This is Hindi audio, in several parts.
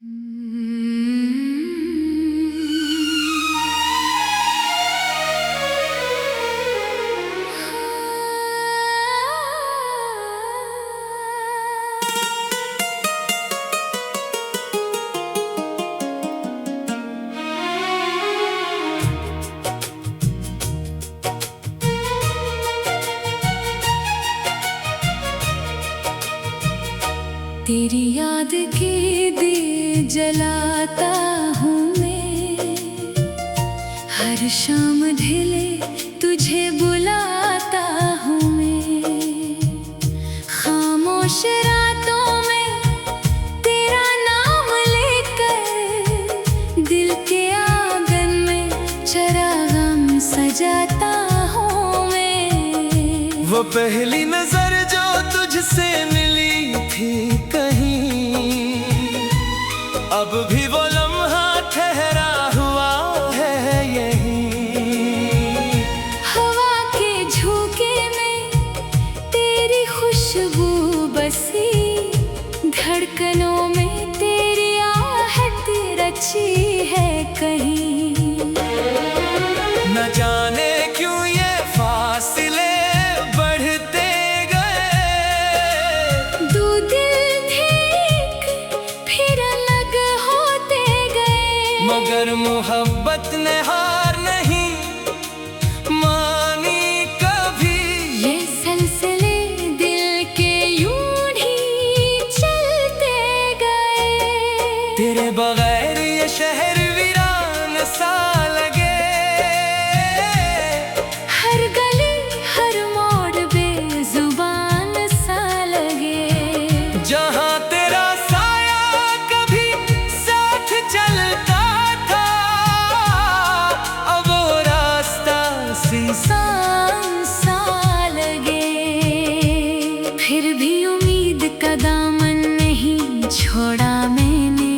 तेरी याद के दिए जलाता हूँ मैं, हर शाम ढले तुझे बुलाता हूँ मैं। खामोश रातों में तेरा नाम लेकर दिल के आंगन में चरागाम सजाता हूँ मैं। वो पहली नजर जो तुझसे मिली थी कहीं, अब भी वो लम्हा ठहरा हुआ है यहीं। हवा के झोंके में तेरी खुशबू बसी, धड़कनों में तेरी आहट रची है कहीं। न जाने क्यों ये फासले बढ़ते गए, दो दिल थे एक फिर अलग होते गए। मगर मोहब्बत ने हार नहीं मानी कभी। ये सिलसिले दिल के यूं ही चलते गए। तेरे बगैर ये शहर वीरान सा लगे, हर गली हर मोड़ बेजुबान सा लगे। जहाँ तेरा साया कभी साथ चलता था, अब वो रास्ता इंसान सा लगे। फिर भी उम्मीद का दामन नहीं छोड़ा मैंने,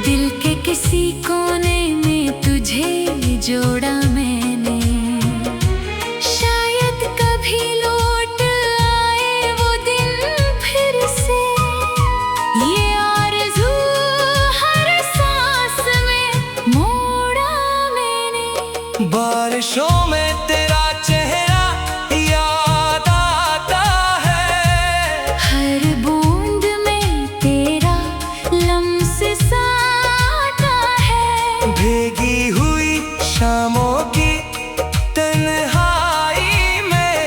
दिल के किसी कोने में तुझे जोड़ा मैंने। शायद कभी लौट आए वो दिन फिर से, ये आरज़ू हर सांस में मोड़ा मैंने। बारिशों में तेरा चेहरा याद आता है, हर बूंद में तेरा लम्स साता है। भीगी हुई शामों की तन्हाई में,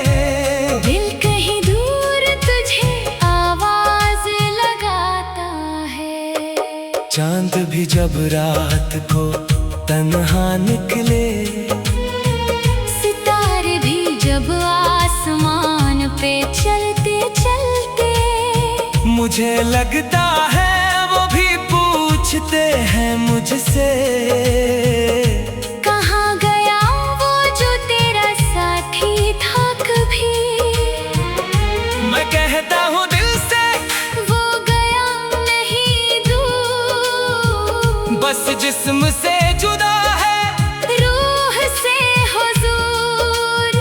दिल कहीं दूर तुझे आवाज लगाता है। चांद भी जब रात को तन्हा निकले, सितारे भी जब आसमान पे चलते चलते, मुझे लगता है वो भी पूछते हैं मुझसे, कहाँ गया वो जो तेरा साथी था कभी। मैं कहता हूँ दिल से वो गया नहीं दूर, बस जिस्म से जुदा है रूह से हुजूर।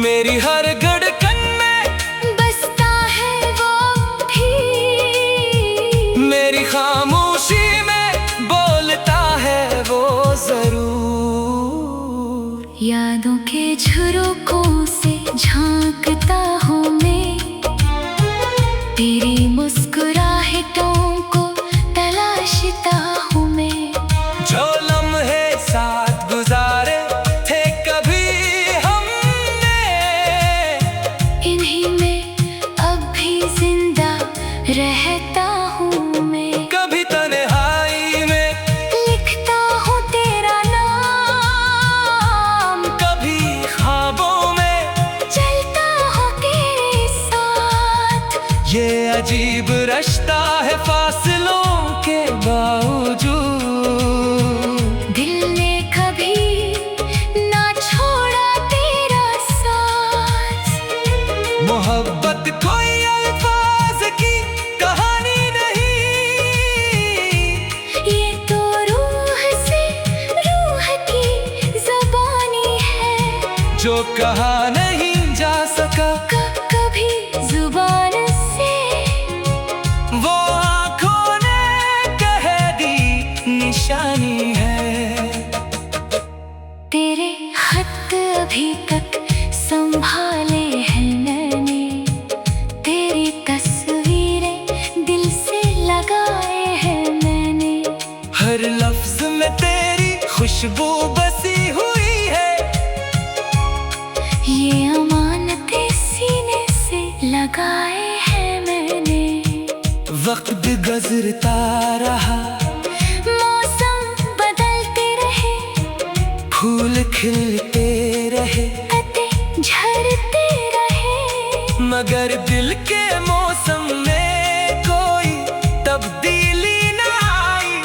मेरी हर धड़कन में बसता है वो भी, मेरी खामोशी में बोलता है वो जरूर। यादों के झरोखों से झांकता हूँ मैं, तेरी मुस्कुराहटों को तलाशता हूँ मैं। जो लम्हे साथ गुजारे थे कभी हमने, इन्हीं में अब भी जिंदा रहता हूँ मैं। कभी तन्हाई में लिखता हूँ तेरा नाम, कभी ख्वाबों में चलता हूँ तेरे साथ। ये अजीब रिश्ता है फासलों के बावजूद। दिल ने कभी ना छोड़ा तेरा साथ। मोहब्बत कोई अल्फाज की कहानी नहीं, ये तो रूह से रूह की ज़बानी है, जो कहा नहीं जा सका कभी जुबान से। वो आँखों ने खुशबू बसी हुई है। ये अमानतें सीने से लगाए हैं मैंने। वक्त गुजरता रहा, मौसम बदलते रहे, फूल खिलते रहे, लते झड़ते रहे, मगर दिल के मौसम में कोई तब्दीली न आई।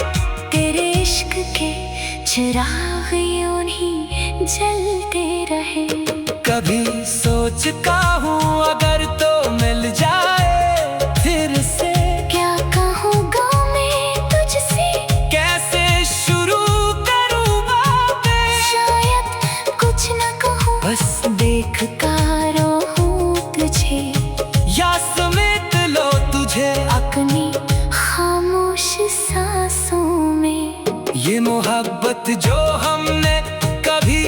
तेरे इश्क के चिराग यूं ही जलते रहे। कभी सोचता हूँ अगर तो मिल जाए फिर से, क्या कहूँगा मैं तुझसे, कैसे शुरू करूँ बातें। शायद कुछ न कहूँ, बस देखता रहूँ तुझे, या समेट लो तुझे अपनी खामोश सांसों में। ये मोहब्बत जो हमने कभी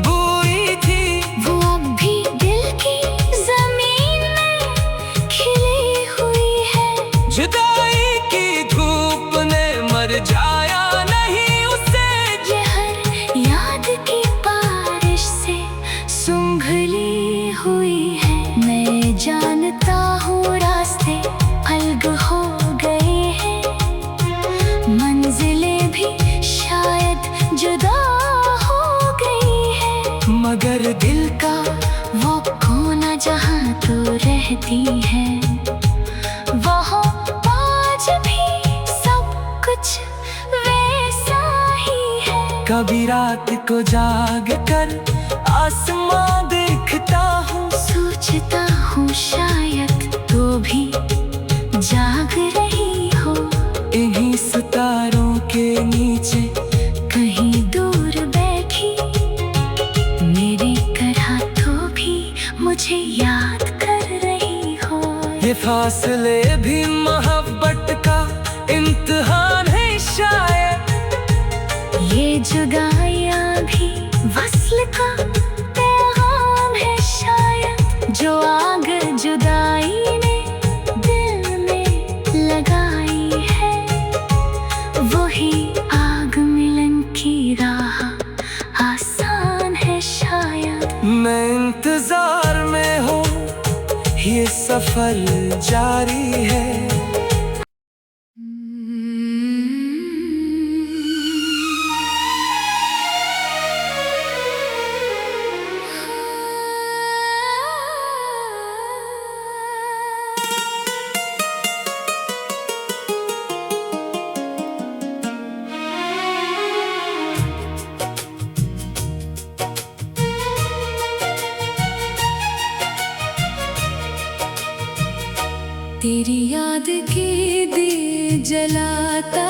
बुई थी, वो अब भी दिल की जमीन में खिली हुई है। जुदाई की धूप ने मर जाया नहीं उसे। ये हर याद की बारिश से सुंघली हुई है। मैं जानता हूँ रास्ते अलग हो गए हैं, मंजिलें भी शायद जुदा हो गई है, मगर दिल का वो कोना जहाँ तू रहती है, वहाँ आज भी सब कुछ वैसा ही है। कभी रात को जाग कर आसमां देखता हूँ, सोचता हूँ शायद तो भी जाग रही हो, इन्हीं सितारों के नीचे कहीं दूर बैठी, मेरी तरह तो भी मुझे याद कर रही हो। ये फासले भी मोहब्बत का इम्तिहान है शायद, ये जुदाइयाँ भी वस्ल का पैगाम है शायद, जो आग जुदाई ने दिल में लगाई है, वही आग मिलन की राह आसान है शायद। मैं इंतजार में हूँ, ये सफर जारी है। तेरी याद के दिए जलाता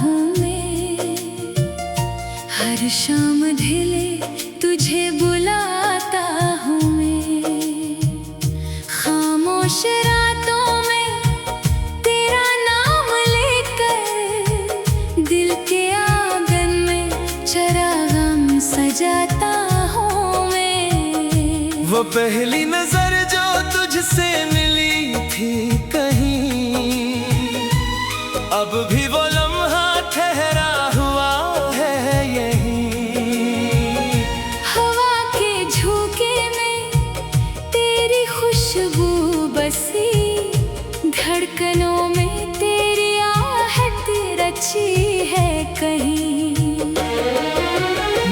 हूँ मैं, हर शाम ढिले तुझे बुलाता हूँ मैं, खामोश रातों में तेरा नाम लेकर, दिल के आंगन में चरागाम सजाता हूँ मैं। वो पहली नजर जो तुझसे मिली थी कहीं, अब भी वो लम्हा ठहरा हुआ है यहीं। हवा के झोंके में तेरी खुशबू बसी, धड़कनों में तेरी आहट रची है कहीं।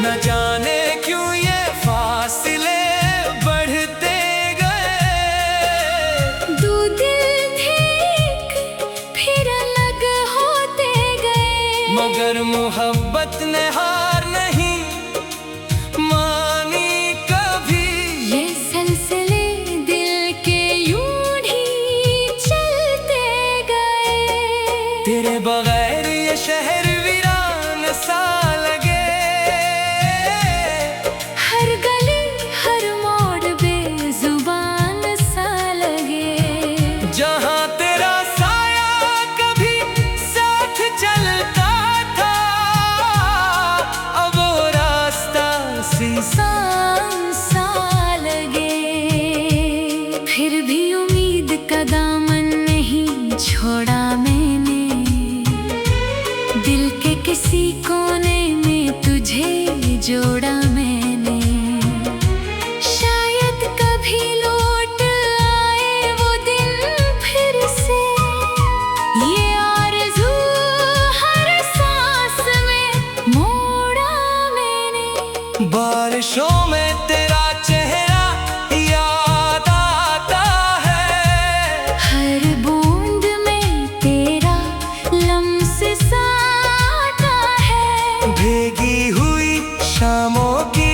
न जाने क्यों ये फासले बढ़ते गए, दो दिल थे एक फिर अलग होते गए, मगर मोहब्बत ने हार नहीं मानी कभी। ये सिलसिले दिल के यूं ही चलते गए, तेरे बगैर ये शहर वीरान सा लगे। हर गली हर मोड़ बेजुबान सा लगे, जहाँ तेरा साया कभी साथ चलता था, अब वो रास्ता इंसान सा लगे। फिर भी उम्मीद का दामन नहीं छोड़ा मैंने, दिल के किसी कोने में तुझे बारिशों में तेरा चेहरा याद आता है, हर बूंद में तेरा लम्स आता है। भीगी हुई शामों की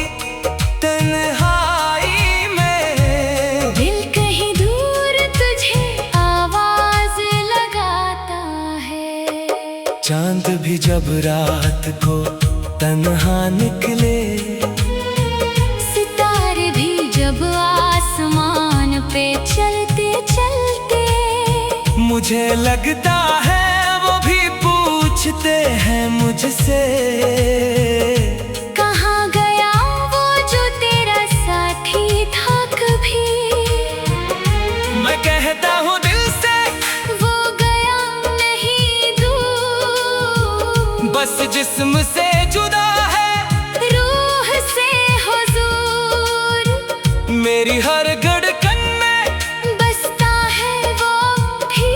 तन्हाई में दिल कहीं दूर तुझे आवाज लगाता है। चांद भी जब रात को तन्हा निकले, सितारे भी जब आसमान पे चलते चलते, मुझे लगता है वो भी पूछते हैं मुझसे, कहाँ गया वो जो तेरा साथी था कभी। मैं कहता हूँ दिल से वो गया नहीं दूर, बस जिस्म से जुदा है, रूह से हुजूर। मेरी हर धड़कन में बसता है वो भी,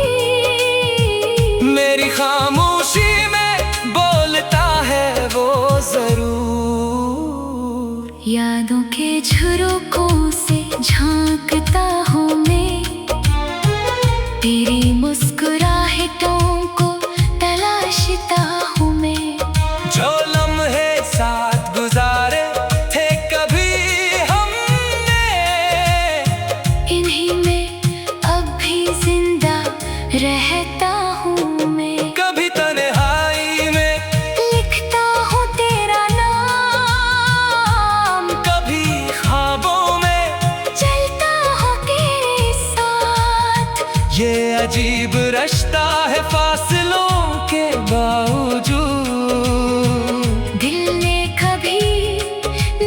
मेरी खामोशी में बोलता है वो जरूर। यादों के झरोकों से झांकता हूँ मैं, तेरी मुस्कुराहटों को तलाशता हूँ मैं। जो लम्हे साथ गुजारे थे कभी हमने, इन्हीं में अब भी जिंदा रहता हूँ मैं। कभी तन्हाई में लिखता हूँ तेरा नाम, कभी ख्वाबों में चलता हूँ तेरे साथ। ये अजीब रिश्ता है फासलों के बावजूद, दिल ने कभी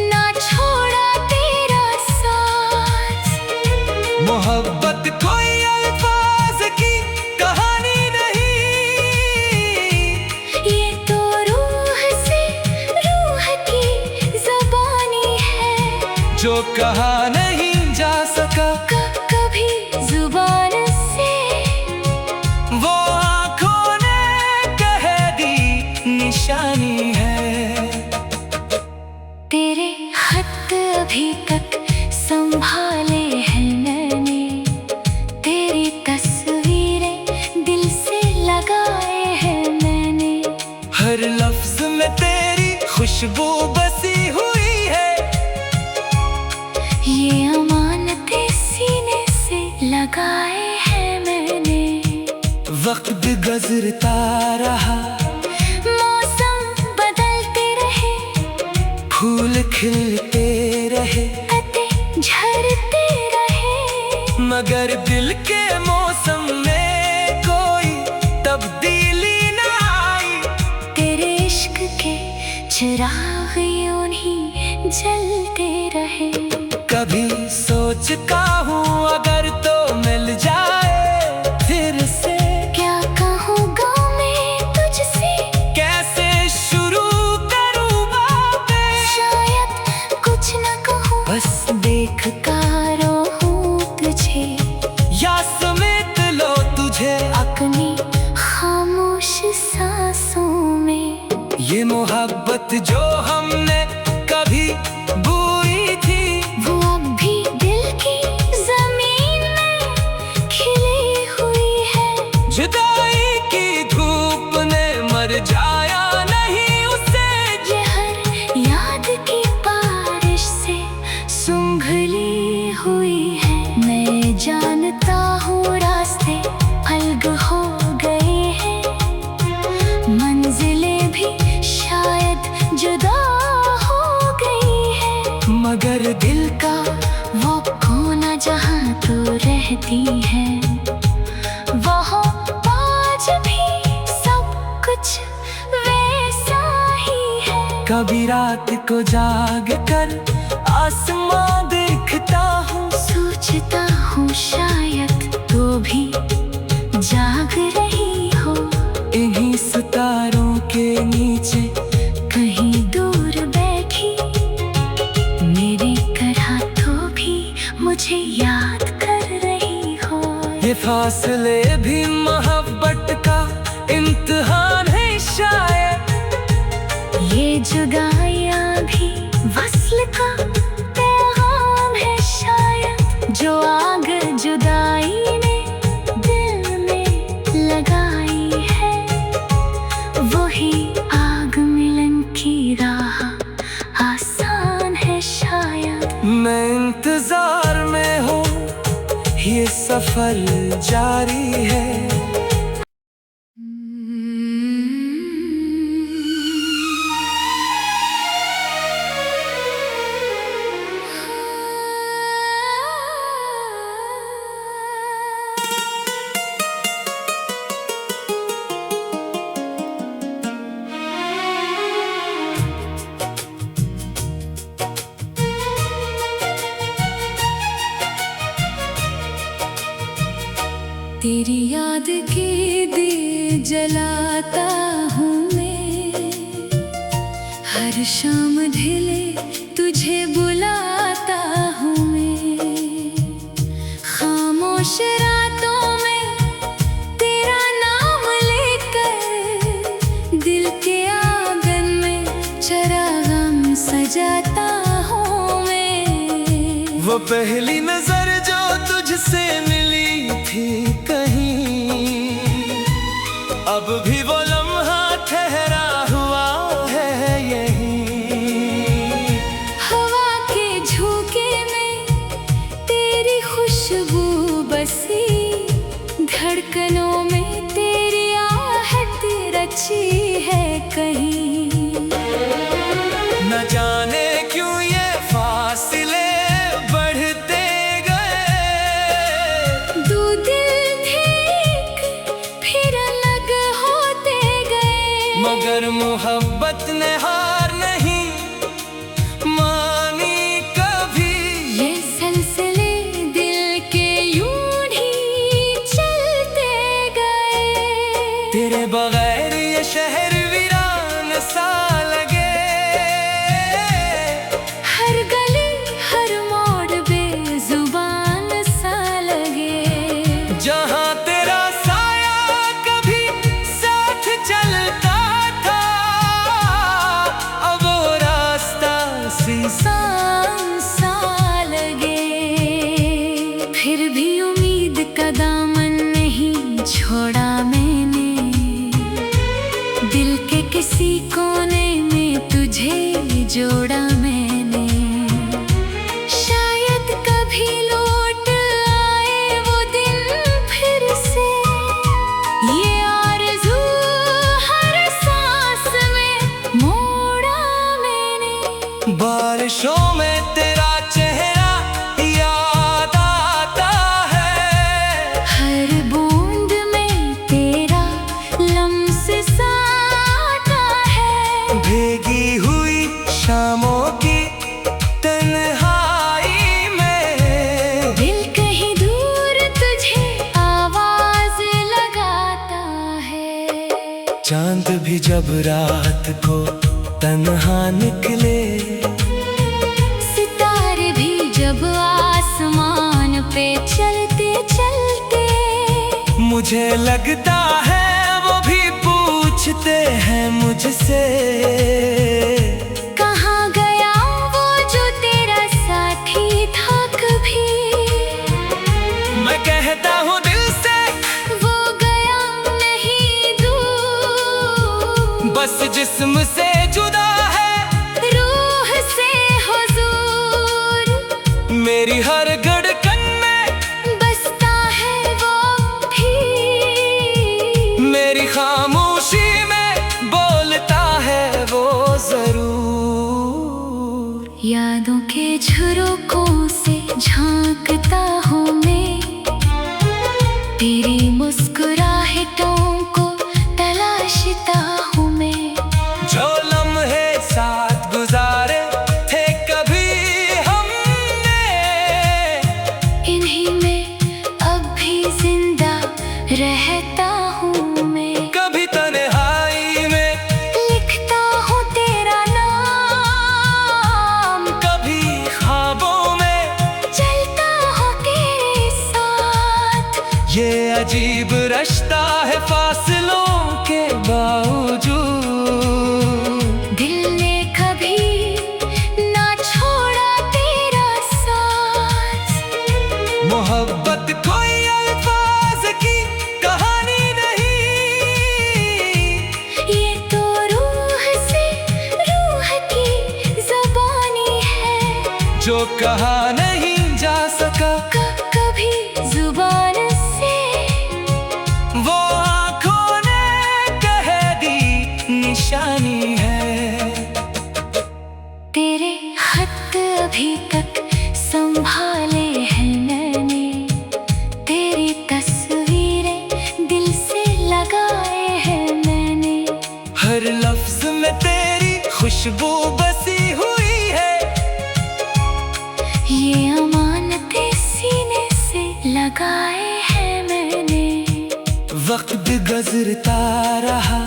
ना छोड़ा तेरा साथ। मोहब्बत कोई अल्फाज की कहानी नहीं, ये तो रूह से रूह की ज़बानी है, जो कहा नहीं जा सका कभी ज़ुबान से। वो आँखों ने कह दी निशानी है। तेरे खत अभी तक संभाले हैं मैंने, तेरी तस्वीरें दिल से लगाए हैं मैंने। हर लफ्ज में तेरी खुशबू बसी हुई है, ये अमानतें सीने से लगाए हैं मैंने। वक्त गुजरता रहा, मौसम बदलते रहे, फूल खिलते रहे, पत्ते झड़ते रहे, मगर दिल के मौसम में कोई तब्दीली न आई। तेरे इश्क के चिराग यूं ही जलते रहे। कभी सोचता हूँ अगर तो मिल जाए फिर से, क्या कहूँगा मैं तुझसे, कैसे शुरू करूँ बातें, शायद कुछ न कहूँ, बस देख कर रोऊं तुझे, या समेट लो तुझे अपनी खामोश सांसों में। ये मोहब्बत जो हमने कभी बोई थी, वो अब भी दिल की जमीन में खिली हुई है। जुदाई की धूप ने मर जाया नहीं उसे, ये हर याद की बारिश से सुंघली हुई है। मैं जानता हूँ रास्ते अलग हो गए हैं, मंजिलें भी शायद जुदा हो गई है, मगर दिल का वो कोना जहाँ तू रहती है, वहाँ आज भी सब कुछ वैसा ही है। कभी रात को जाग कर आसमां देखता हूँ, सोचता हूँ शायद तू भी जाग रही हो, इन्हीं सितारों के नीचे कहीं दूर बैठी, मेरी तरह तो भी मुझे याद कर रही हो। ये फासले भी मोहब्बत का इम्तिहान है शायद, ये जुदाइयाँ भी वस्ल का जलाता हूँ मैं, हर शाम ढिले तुझे बुलाता हूँ मैं। खामोश रातों में तेरा नाम लेकर दिल के आंगन में चरागाम सजाता हूँ मैं। वो पहली नजर जो तुझसे मिली थी कहीं, अब भी वो लम्हा ठहरा हुआ है यहीं। हवा के झोंके में तेरी खुशबू बसी, धड़कनों में तेरी आहट रची है कहीं। न जाने क्यों ये फासले बढ़ते गए, दो दिल ठीक फिर अलग होते गए, मगर मोहब्बत ने हार नहीं मानी कभी। ये सिलसिले दिल के यूं ही चलते गए। तेरे बगैर ये शहर वीरान सा लगे, हर गली हर मोड़ बेजुबान सा लगे। जहाँ तेरा साया कभी साथ चलता था, अब वो रास्ता इंसान सा लगे। फिर भी उम्मीद का दामन नहीं छोड़ा मैंने, दिल के किसी कोने में तुझे जोड़ा मैंने। शायद कभी लौट आए वो दिन फिर से, ये आरज़ू हर सांस में मोड़ा मैंने। बारिशों में तेरा चेहरा याद आता है, हर बूंद में तेरा लम्स साता है। भीगी हुई शामों की तन्हाई में, दिल कहीं दूर तुझे आवाज लगाता है। चांद भी जब रात को तन्हा निकले, सितारे भी जब आसमान पे चलते चलते, मुझे लगता है वो भी पूछते हैं मुझसे, कहाँ गया वो जो तेरा साथी था कभी। मैं कहता हूँ दिल से वो गया नहीं दूर, बस जिस्म से जुदा है रूह से हुजूर। मेरी हर धड़कन में बसता है वो भी, मेरी खामोशी में बोलता है वो जरूर। यादों के झरोकों से झांकता हूँ मैं, तेरी मुस्कुराहटों को तलाशता हूँ मैं। जो लम्हे साथ गुजारे थे कभी हमने, इन्हीं में अब भी जिंदा रहता हूँ मैं। कभी तन्हाई में लिखता हूँ तेरा नाम, कभी ख्वाबों में चलता हूँ तेरे साथ। ये अजीब रिश्ता है फासलों के बावजूद, दिल ने कभी ना छोड़ा तेरा साथ। मोहब्बत कोई अल्फाज की कहानी नहीं, ये तो रूह से रूह की ज़बानी है, जो कहा नहीं जा सका कभी ज़ुबान से। वो आँखों ने कह दी निशानी है। तेरे खत अभी तक संभाले हैं मैंने, तेरी तस्वीरें दिल से लगाए हैं मैंने। हर लफ्ज में तेरी खुशबू बसी हुई है, ये अमानतें सीने से लगाए हैं मैंने। वक्त बिगड़ गुजरता रहा,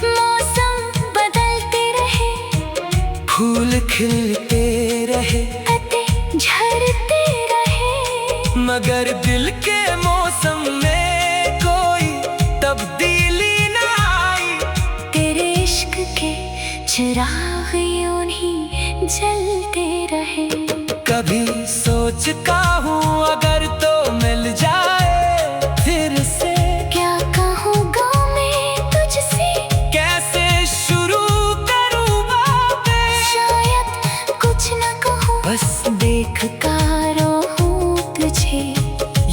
मौसम बदलते रहे, फूल खिलते रहे, पत्ते झड़ते रहे, मगर दिल के मौसम में कोई तब्दीली न आई। तेरे इश्क के चिराग यूं ही जलते रहे। कभी सोचता हूँ अगर तो मिल जाए फिर से, क्या कहूँगा मैं तुझसे, कैसे शुरू करूँ बातें, शायद कुछ न कहूँ, बस देख कर रोऊं तुझे,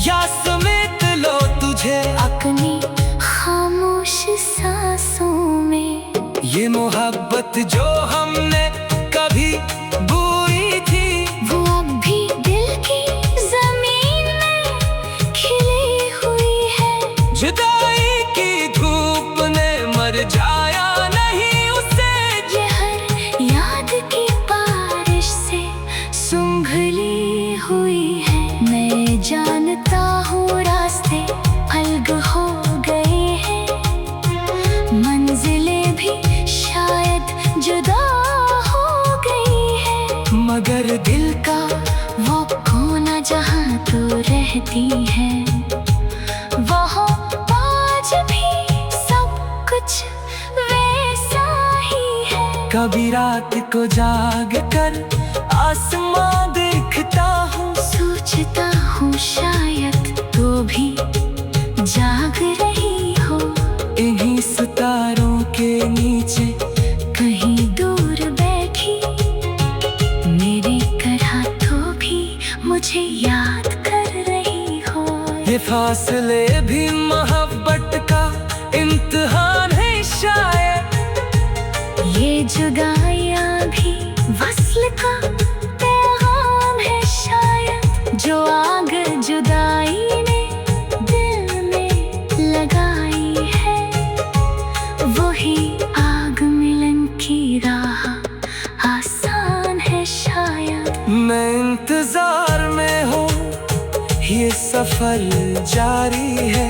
या समेट लो तुझे अपनी खामोश सांसों में। ये मोहब्बत जो हमने कभी बोई थी, वो अब भी दिल की जमीन में खिली हुई है। जुदाई की धूप ने मर जाया नहीं उसे, ये हर याद की बारिश से सुंघली हुई है। मैं जानता हूँ रास्ते अलग हो गए हैं, मंजिलें भी शायद जुदा हो गई है, मगर दिल का वो कोना जहाँ तू रहती है, वहाँ आज भी सब कुछ वैसा ही है। कभी रात को जाग कर आसमां देखता हूँ, सोचता हूँ शायद तू भी जाग रही हो, इन्हीं सितारों के नीचे कहीं दूर बैठी, मेरे तरह तो भी मुझे याद कर रही हो। ये फासले भी मोहब्बत का इम्तिहान है शायद, ये जुदाइयाँ भी वस्ल का पैगाम है शायद, जो आग जुदाई ने दिल में लगाई है, वही आग मिलन की राह आसान है शायद। मैं इंतजार में हूँ, ये सफर जारी है।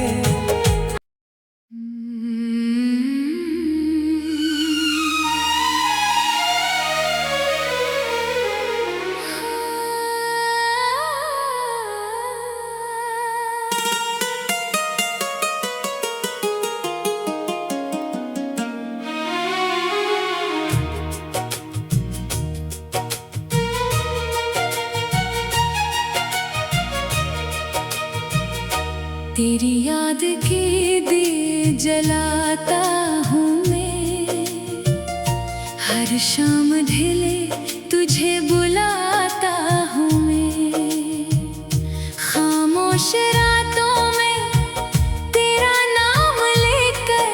तेरी याद के दिए जलाता हूँ मैं, हर शाम ढले तुझे बुलाता हूँ मैं, खामोश रातों में तेरा नाम लेकर,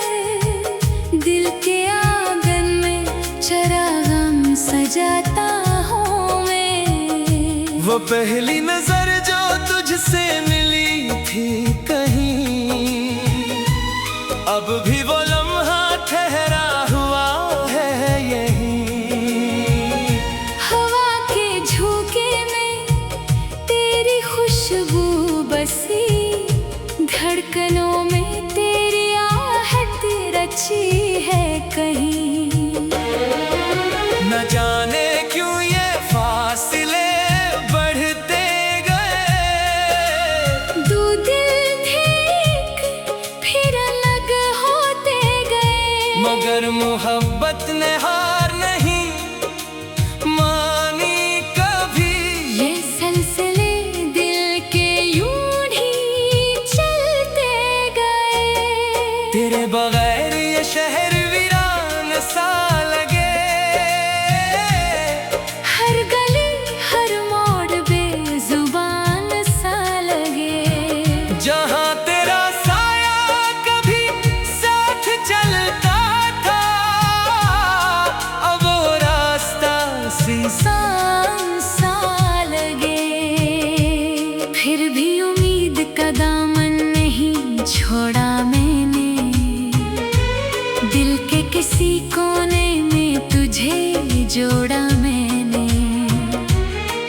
दिल के आंगन में चरागाम सजाता हूँ मैं। वो पहली नजर जो तुझसे मिली थी कहीं, अब भी वो लम्हा ठहरा हुआ है यहीं। हवा के झोंके में तेरी खुशबू बसी, धड़कनों में तेरी आहट रची है कहीं। न जाने क्यों ये फासले बढ़ते गए, दो दिल थे एक फिर अलग होते गए, मगर मोहब्बत ने हार नहीं मानी कभी। ये सिलसिले दिल के यूं ही चलते गए, तेरे बगैर ये शहर वीरान सा लगे, हर गली हर मोड़ बेजुबान सा लगे। जहाँ तेरा साया कभी साथ चलता था, अब वो रास्ता इंसान सा लगे, फिर भी उम्मीद का दामन नहीं छोड़ा मैंने, दिल के किसी कोने में तुझे जोड़ा मैंने।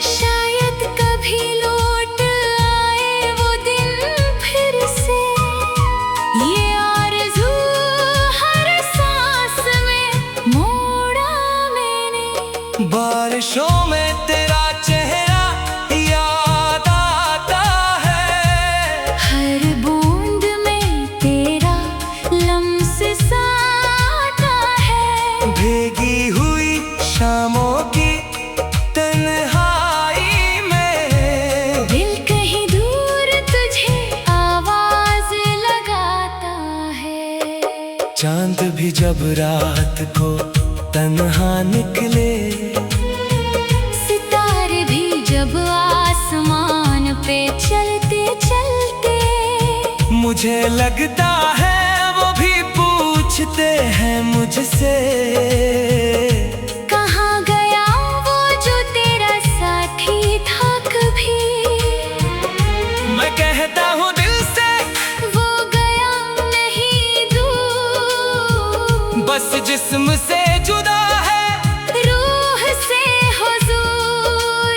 शायद कभी लौट आए वो दिन फिर से, ये आरज़ू बारिशों में तेरा चेहरा याद आता है, हर बूंद में तेरा लम्स साता है। भीगी हुई शामों की तन्हाई में दिल कहीं दूर तुझे आवाज लगाता है। चांद भी जब रात को तन्हा निकले, सितारे भी जब आसमान पे चलते चलते, मुझे लगता है वो भी पूछते हैं मुझसे, कहाँ गया वो जो तेरा साथी था कभी। मैं कहता हूँ दिल से वो गया नहीं दूर, बस जिस्म से जुदा है रूह से हुजूर।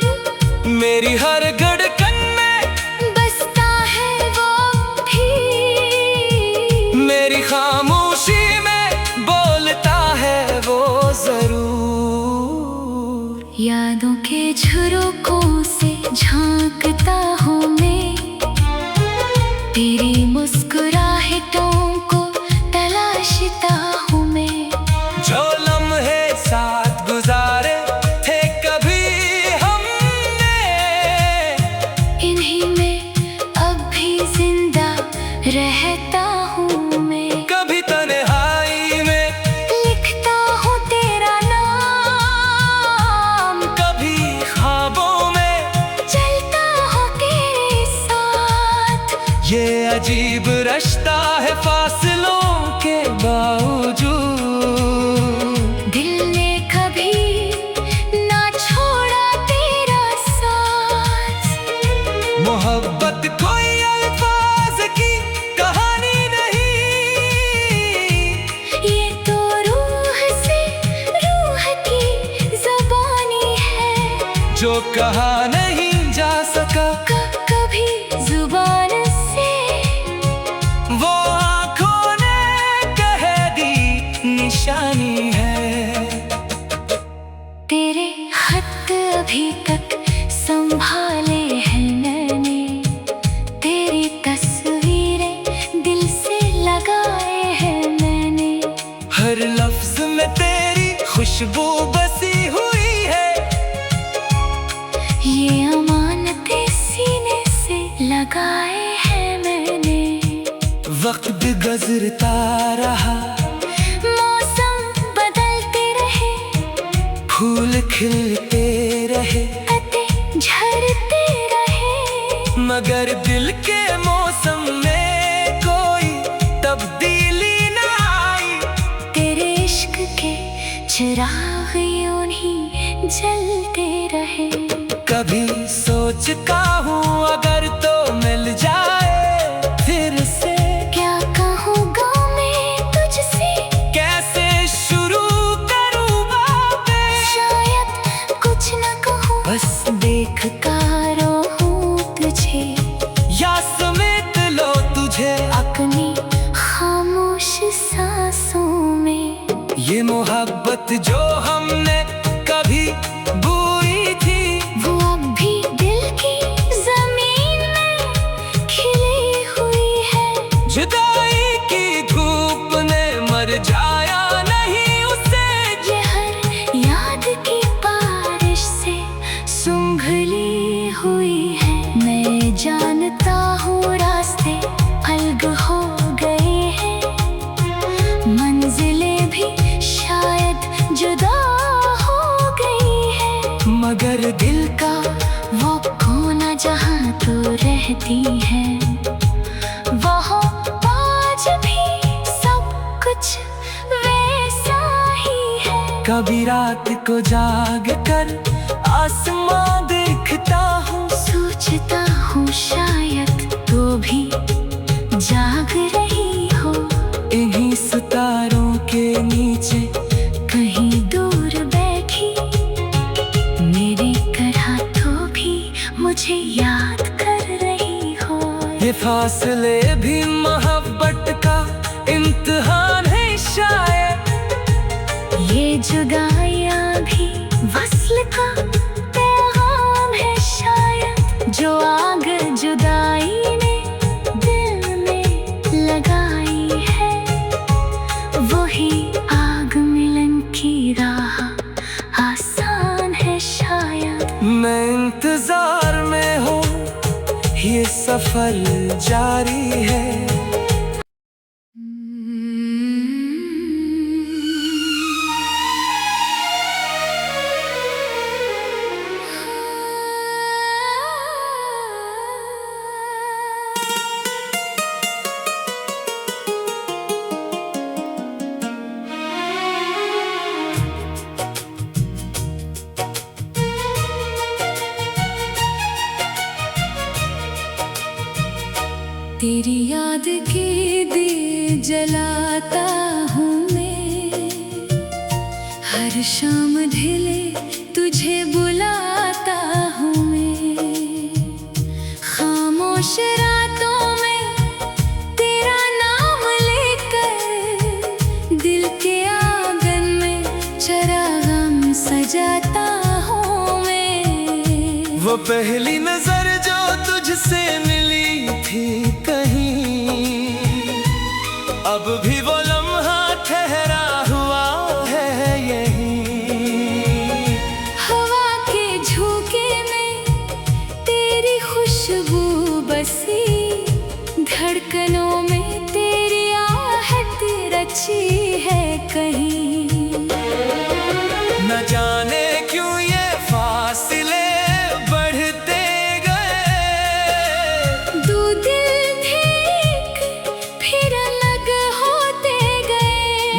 मेरी हर धड़कन में बसता है वो भी, मेरी खामोशी में बोलता है वो जरूर। यादों के झरोकों से झांकता हूँ मैं, तेरी मुस्कुराहटों को तलाशता हूँ मैं। जो लम्हे साथ गुजारे थे कभी हमने, इन्हीं में अब भी जिंदा रहता हूँ मैं। कभी तन्हाई में लिखता हूँ तेरा नाम, कभी ख्वाबों में चलता हूँ तेरे साथ। ये अजीब रिश्ता है फासलों के बावजूद, दिल ने कभी ना छोड़ा तेरा साथ। मोहब्बत कोई अल्फाज की कहानी नहीं, ये तो रूह से रूह की ज़बानी है, जो कहा नहीं जा सका कभी ज़ुबान से। वो आँखों ने कह दी निशानी है। तेरे खत अभी तक संभाले हैं मैंने, तेरी तस्वीरें दिल से लगाए हैं मैंने। हर लफ्ज में तेरी खुशबू बसी हुई है, ये अमानतें सीने से लगाए हैं मैंने। वक्त गुजरता रहा, मौसम बदलते रहे, फूल खिलते रहे, लते झड़ते रहे, मगर दिल के मौसम में कोई तब्दीली न आई। तेरे इश्क के चिराग यूं ही जलते रहे। कभी सोचता हूँ अगर तो मिल जाए फिर से, क्या कहूँगा मैं तुझसे, कैसे शुरू करूँ बातें, शायद कुछ न कहूँ, बस देख कर रहूं तुझे, या समेट लो तुझे अपनी खामोश सांसों में। ये मोहब्बत जो हमने कभी बुई थी, वो अब भी दिल की जमीन में खिली हुई है। जुदाई की धूप ने मर जाया नहीं उसे, ये हर याद की बारिश से सुंघली हुई है। मैं जानता हूँ रास्ते अलग हो गए हैं, मंजिलें भी शायद जुदा हो गई है, मगर दिल का वो कोना जहाँ तू रहती है, वहाँ आज भी सब कुछ वैसा ही है। कभी रात को जाग कर आसमां देखता हूँ, सोचता हूँ शायद तो भी जाग रही हो, इन्हीं सितारों के नीचे कहीं दूर बैठी, मेरी तरह तो भी मुझे याद कर रही हो। ये फासले भी मोहब्बत का इम्तिहान है शायद, ये जुदाइयाँ भी वस्ल सफर जारी है। तेरी याद के दिए जलाता हूँ मैं, हर शाम ढिले तुझे बुलाता हूँ मैं। खामोश रातों में तेरा नाम लेकर दिल के आंगन में चरागाम सजाता हूँ मैं। वो पहली नजर जो तुझसे मिली थी कहीं, अब भी वो लम्हा ठहरा हुआ है यहीं। हवा के झोंके में तेरी खुशबू बसी, धड़कनों में तेरी आहट रची है कहीं। न जाने क्यों ये फासले बढ़ते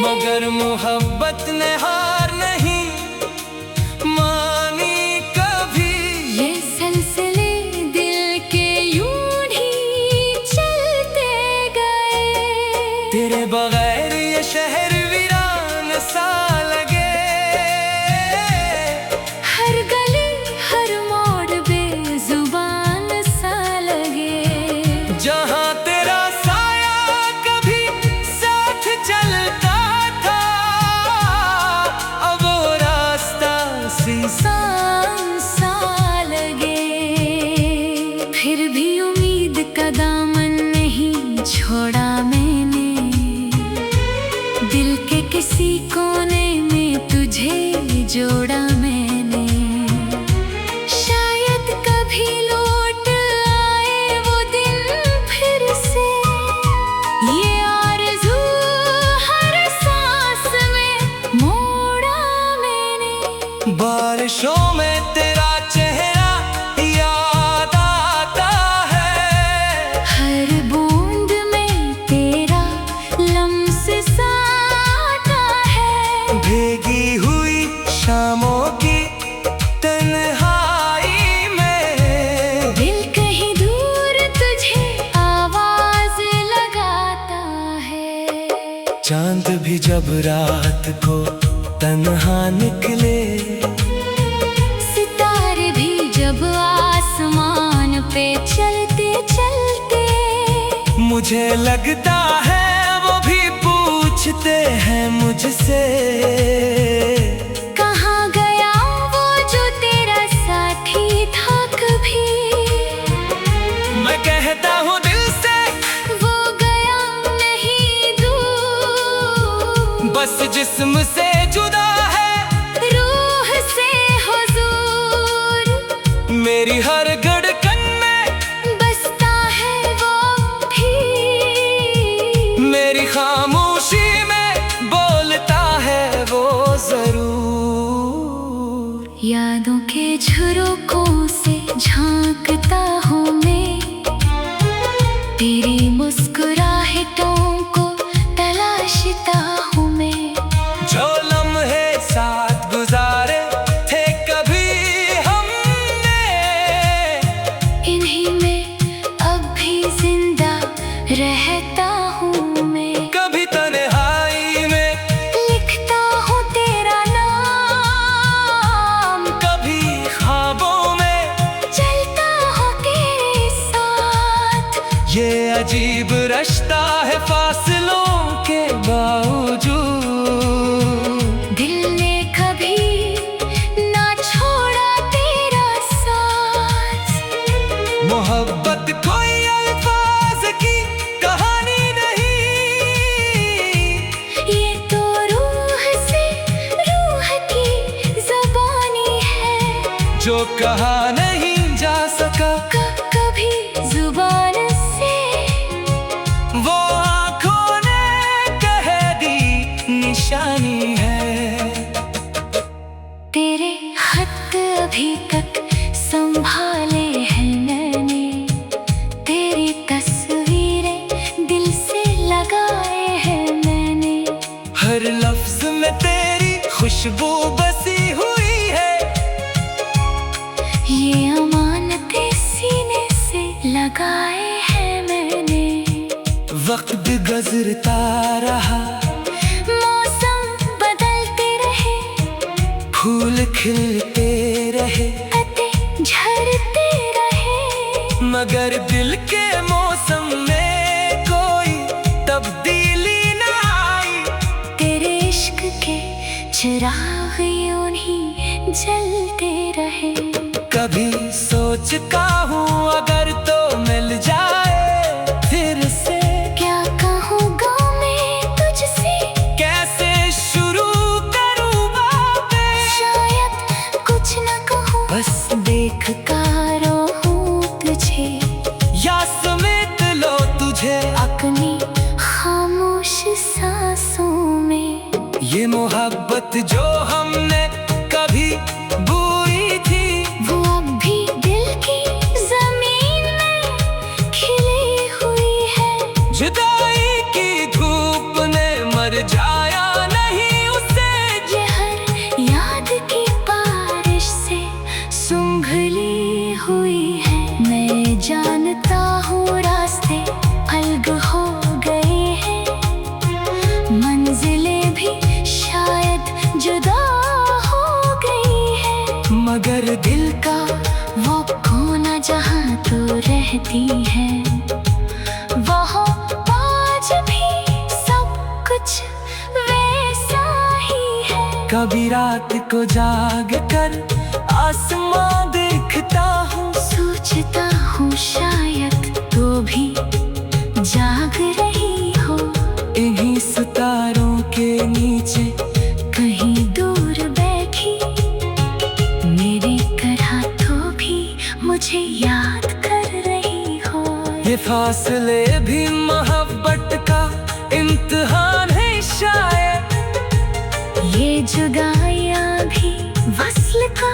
मगर मोहब्बत ने हार नहीं मानी कभी। ये सिलसिले दिल के यूं ही चलते गए, तेरे बगैर ये शहर वीरान सा लगे। हर गली हर मोड़ बेजुबान सा लगे। जहाँ तेरा साया कभी साथ चलता सा लगे। फिर भी उम्मीद का दामन नहीं छोड़ा मैंने, दिल के किसी कोने में तुझे जोड़ा मैंने। शायद कभी लौट आए वो दिन फिर से, ये आरज़ू हर सांस में मोड़ा मैंने। बारिशों में तेरा चेहरा याद आता है, हर बूंद में तेरा लम्स साता है। भीगी हुई शामों की तन्हाई में दिल कहीं दूर तुझे आवाज लगाता है। चांद भी जब रात को तन्हा निकले, सितारे भी जब आसमान पे चलते चलते, मुझे लगता है वो भी पूछते हैं मुझसे, कहाँ गया वो जो तेरा साथी था कभी। मैं कहता हूँ दिल से वो गया नहीं दूर, बस जिस्म से जुदा है रूह से हुजूर। मेरी हर धड़कन में बसता है वो भी, मेरी खामोशी में बोलता है वो जरूर। यादों के झरोकों से झांकता हूँ मैं, तेरी मुस्कुराहटों को तलाशता हूँ मैं। जो लम्हे साथ गुजारे थे कभी हमने, इन्हीं में अब भी जिंदा रहता हूँ मैं। कभी तन्हाई में लिखता हूँ तेरा नाम, कभी ख्वाबों में चलता हूँ तेरे साथ। ये अजीब रिश्ता है फासलों के बावजूद। दिल ने कभी ना छोड़ा तेरा साथ। मोहब्बत कोई अल्फाज की कहानी नहीं, ये तो रूह से रूह की ज़बानी है, जो कहा नहीं जा सका कभी ज़ुबान जानी है। तेरे खत अभी तक संभाले हैं मैंने, तेरी तस्वीरें दिल से लगाए हैं मैंने। हर लफ्ज में तेरी खुशबू बसी हुई है, ये अमानतें सीने से लगाए हैं मैंने। वक्त गुजरता रहा, मौसम बदलते रहे, फूल खिलते रहे, पत्ते झड़ते रहे, मगर दिल के मौसम में कोई तब्दीली न आई। तेरे इश्क के चिराग यूं ही जलते रहे। कभी सोचता हूँ अगर तो मिल जाए फिर से, क्या कहूँगा मैं तुझसे, कैसे शुरू करूँ बातें। शायद कुछ न कहूँ, बस देख कर हूँ तुझे, या समेट लो तुझे अपनी खामोश सांसों में। ये मोहब्बत जो हमने कभी बुई थी, वो अब भी दिल की जमीन में खिली हुई है। जुदाई की धूप ने मर जाया नहीं उसे। ये हर याद की बारिश से सुंघली हुई है। मैं जानता हूँ रास्ते अलग हो गए हैं, मंजिलें भी शायद जुदा हो गई है, मगर दिल का वो कोना जहाँ तू रहती है, वहाँ आज भी सब कुछ वैसा ही है। कभी रात को जाग कर आसमां देखता हूँ, सोचता हूँ शायद तू भी जाग रही हो, इन्हीं सितारों के नीचे कहीं दूर बैठी मेरी तरह तो भी मुझे याद कर रही हो। ये फासले भी मोहब्बत का इम्तिहान है शायद, ये जुदाइयाँ भी वस्ल का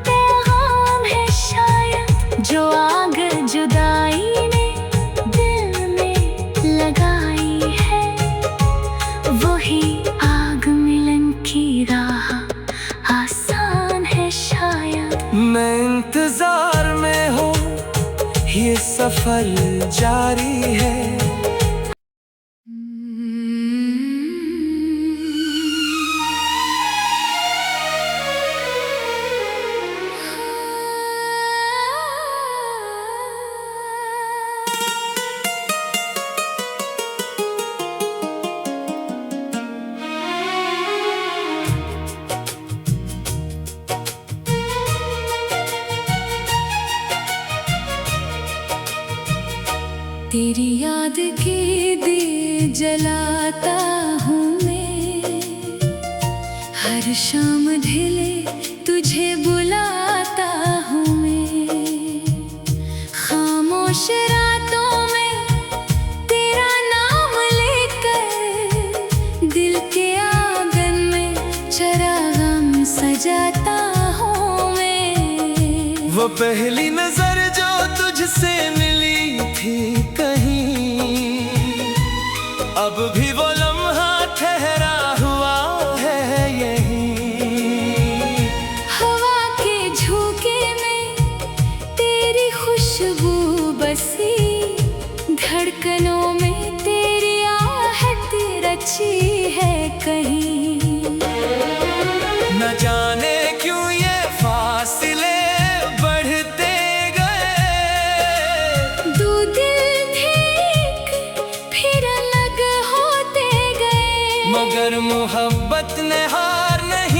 पैगाम है शायद। जो आग जुदाई ने दिल में लगाई है, वही आग मिलन की राह आसान है शायद। मैं इंतजार में हूँ, ये सफर जारी है। तेरी याद के दिए जलाता हूँ मैं, हर शाम ढिले तुझे बुलाता हूँ मैं। खामोश रातों में तेरा नाम लेकर, दिल के आंगन में चरागाम सजाता हूँ मैं। वो पहली नजर जो तुझसे मिली थी कहीं, अब भी वो लम्हा ठहरा हुआ है यहीं। हवा के झोंके में तेरी खुशबू बसी, धड़कनों में तेरी आहट रची है कहीं। न जाने क्यों ये फासले बढ़ते गए, दो दिल थे एक फिर अलग होते गए, मगर मोहब्बत ने हार नहीं